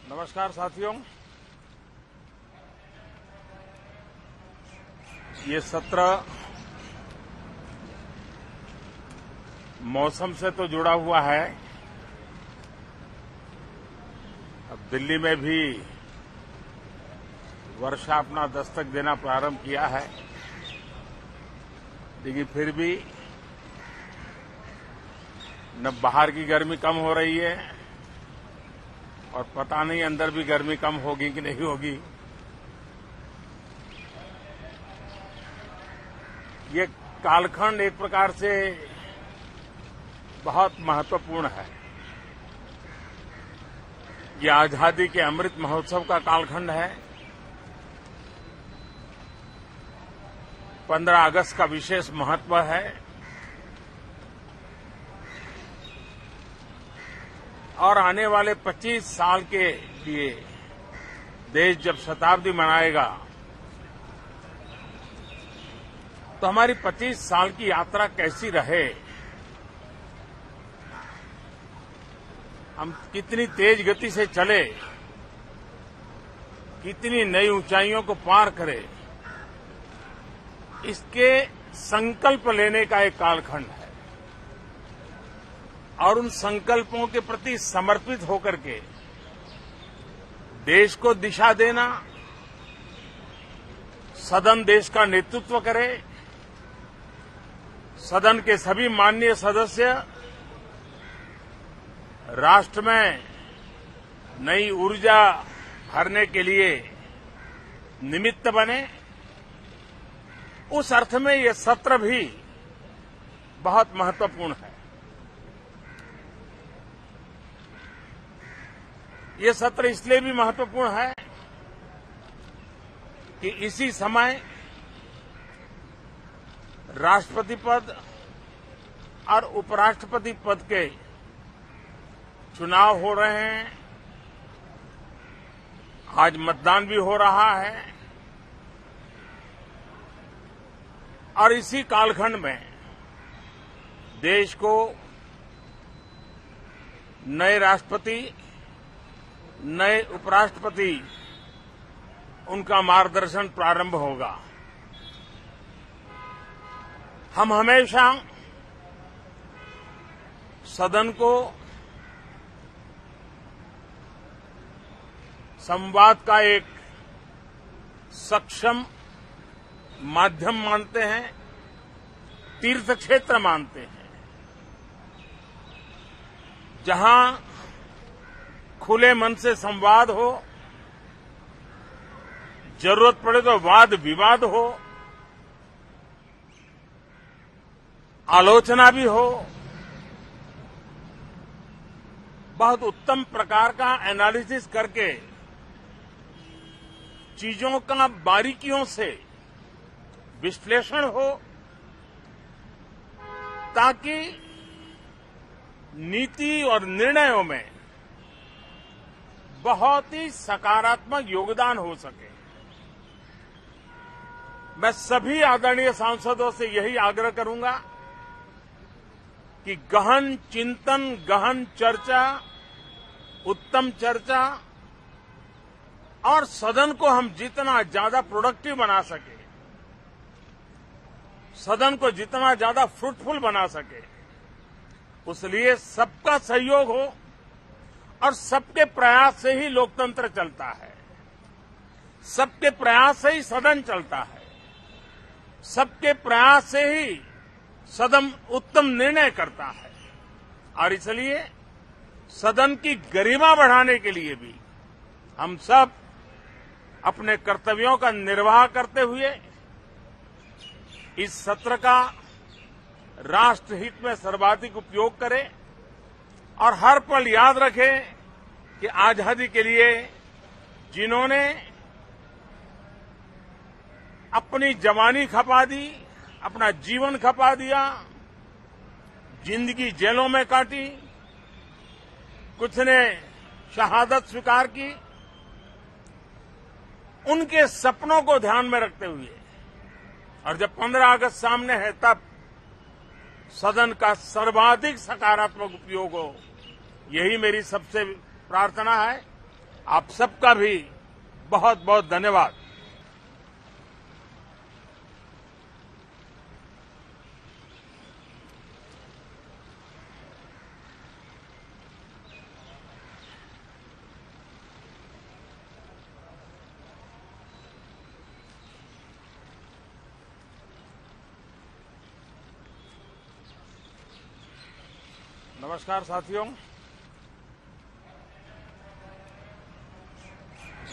नमस्कार साथियों, ये सत्र मौसम से तो जुड़ा हुआ है। अब दिल्ली में भी वर्षा अपना दस्तक देना प्रारंभ किया है, लेकिन फिर भी न बाहर की गर्मी कम हो रही है और पता नहीं अंदर भी गर्मी कम होगी कि नहीं होगी। ये कालखंड एक प्रकार से बहुत महत्वपूर्ण है। ये आजादी के अमृत महोत्सव का कालखंड है। 15 अगस्त का विशेष महत्व है और आने वाले 25 साल के लिए देश जब शताब्दी मनाएगा तो हमारी 25 साल की यात्रा कैसी रहे, हम कितनी तेज गति से चले, कितनी नई ऊंचाइयों को पार करें, इसके संकल्प लेने का एक कालखंड है और उन संकल्पों के प्रति समर्पित होकर के देश को दिशा देना, सदन देश का नेतृत्व करे, सदन के सभी माननीय सदस्य राष्ट्र में नई ऊर्जा भरने के लिए निमित्त बने, उस अर्थ में ये सत्र भी बहुत महत्वपूर्ण है। ये सत्र इसलिए भी महत्वपूर्ण है कि इसी समय राष्ट्रपति पद और उपराष्ट्रपति पद के चुनाव हो रहे हैं। आज मतदान भी हो रहा है और इसी कालखंड में देश को नए राष्ट्रपति, नए उपराष्ट्रपति, उनका मार्गदर्शन प्रारंभ होगा। हम हमेशा सदन को संवाद का एक सक्षम माध्यम मानते हैं, तीर्थ क्षेत्र मानते हैं, जहां खुले मन से संवाद हो, जरूरत पड़े तो वाद विवाद हो, आलोचना भी हो, बहुत उत्तम प्रकार का एनालिसिस करके चीजों का बारीकियों से विश्लेषण हो, ताकि नीति और निर्णयों में बहुत ही सकारात्मक योगदान हो सके। मैं सभी आदरणीय सांसदों से यही आग्रह करूंगा कि गहन चिंतन, गहन चर्चा, उत्तम चर्चा और सदन को हम जितना ज्यादा प्रोडक्टिव बना सके, सदन को जितना ज्यादा फ्रूटफुल बना सके, उसलिए सबका सहयोग हो और सबके प्रयास से ही लोकतंत्र चलता है, सबके प्रयास से ही सदन चलता है, सबके प्रयास से ही सदन उत्तम निर्णय करता है। और इसलिए सदन की गरिमा बढ़ाने के लिए भी हम सब अपने कर्तव्यों का निर्वाह करते हुए इस सत्र का राष्ट्रहित में सर्वाधिक उपयोग करें और हर पल याद रखें कि आजादी के लिए जिन्होंने अपनी जवानी खपा दी, अपना जीवन खपा दिया, जिंदगी जेलों में काटी, कुछ ने शहादत स्वीकार की, उनके सपनों को ध्यान में रखते हुए और जब 15 अगस्त सामने है तब सदन का सर्वाधिक सकारात्मक उपयोग हो, यही मेरी सबसे प्रार्थना है आप सबका भी बहुत बहुत धन्यवाद। नमस्कार साथियों,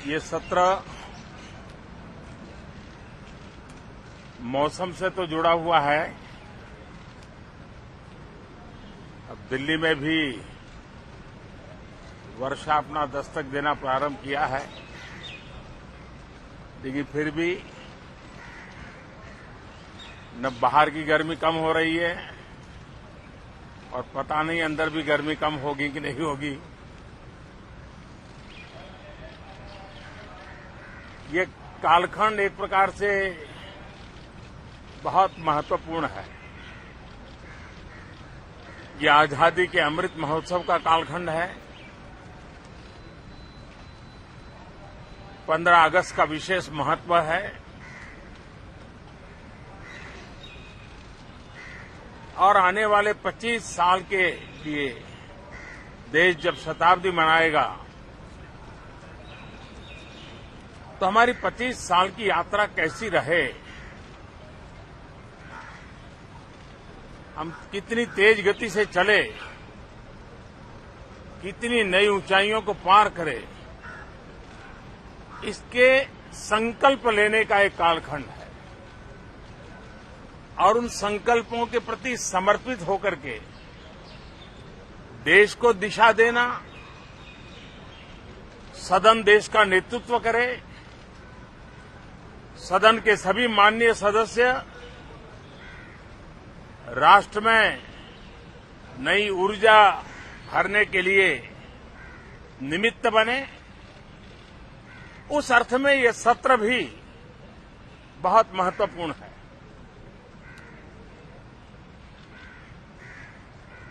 ये सत्र मौसम से तो जुड़ा हुआ है। अब दिल्ली में भी वर्षा अपना दस्तक देना प्रारंभ किया है, लेकिन फिर भी न बाहर की गर्मी कम हो रही है और पता नहीं अंदर भी गर्मी कम होगी कि नहीं होगी। ये कालखंड एक प्रकार से बहुत महत्वपूर्ण है। ये आजादी के अमृत महोत्सव का कालखंड है। 15 अगस्त का विशेष महत्व है और आने वाले 25 साल के लिए देश जब शताब्दी मनाएगा तो हमारी 25 साल की यात्रा कैसी रहे, हम कितनी तेज गति से चले, कितनी नई ऊंचाइयों को पार करें, इसके संकल्प लेने का एक कालखंड है। और उन संकल्पों के प्रति समर्पित होकर के देश को दिशा देना, सदन देश का नेतृत्व करे, सदन के सभी माननीय सदस्य राष्ट्र में नई ऊर्जा भरने के लिए निमित्त बने, उस अर्थ में ये सत्र भी बहुत महत्वपूर्ण है।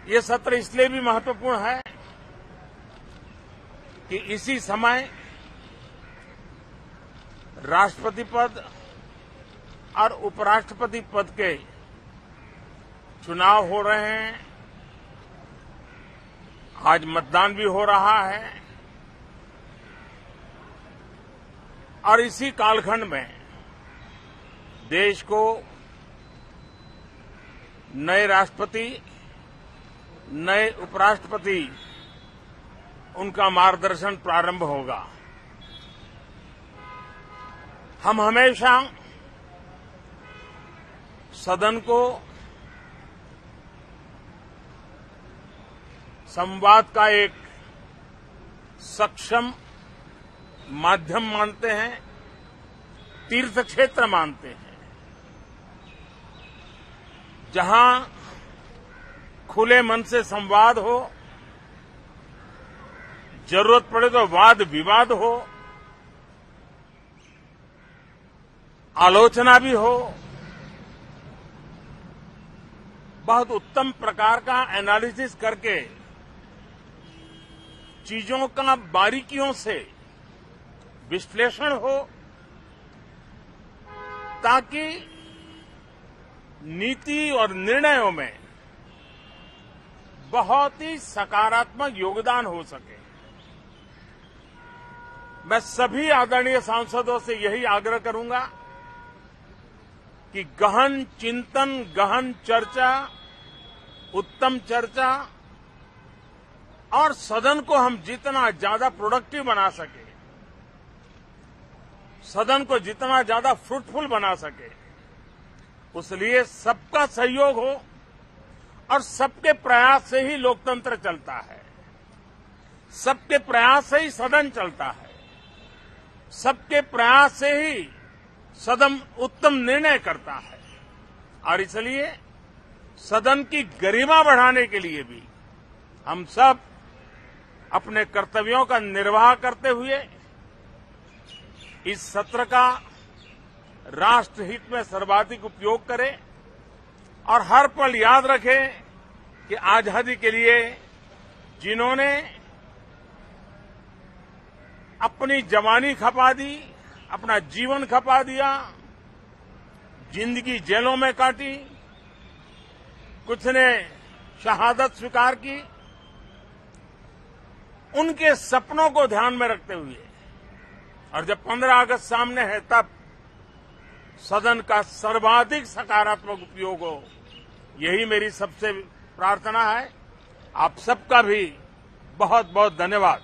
ये सत्र इसलिए भी महत्वपूर्ण है कि इसी समय राष्ट्रपति पद और उपराष्ट्रपति पद के चुनाव हो रहे हैं। आज मतदान भी हो रहा है और इसी कालखंड में देश को नए राष्ट्रपति, नए उपराष्ट्रपति, उनका मार्गदर्शन प्रारंभ होगा। हम हमेशा सदन को संवाद का एक सक्षम माध्यम मानते हैं, तीर्थ क्षेत्र मानते हैं, जहां खुले मन से संवाद हो, जरूरत पड़े तो वाद विवाद हो, आलोचना भी हो, बहुत उत्तम प्रकार का एनालिसिस करके चीजों का बारीकियों से विश्लेषण हो, ताकि नीति और निर्णयों में बहुत ही सकारात्मक योगदान हो सके। मैं सभी आदरणीय सांसदों से यही आग्रह करूंगा कि गहन चिंतन, गहन चर्चा, उत्तम चर्चा और सदन को हम जितना ज्यादा प्रोडक्टिव बना सके, सदन को जितना ज्यादा फ्रूटफुल बना सके, उसलिए सबका सहयोग हो और सबके प्रयास से ही लोकतंत्र चलता है, सबके प्रयास से ही सदन चलता है, सबके प्रयास से ही सदन उत्तम निर्णय करता है। और इसलिए सदन की गरिमा बढ़ाने के लिए भी हम सब अपने कर्तव्यों का निर्वाह करते हुए इस सत्र का राष्ट्रहित में सर्वाधिक उपयोग करें और हर पल याद रखें कि आजादी के लिए जिन्होंने अपनी जवानी खपा दी, अपना जीवन खपा दिया, जिंदगी जेलों में काटी, कुछ ने शहादत स्वीकार की। उनके सपनों को ध्यान में रखते हुए और जब 15 अगस्त सामने है तब सदन का सर्वाधिक सकारात्मक उपयोग हो, यही मेरी सबसे प्रार्थना है। आप सबका भी बहुत बहुत धन्यवाद।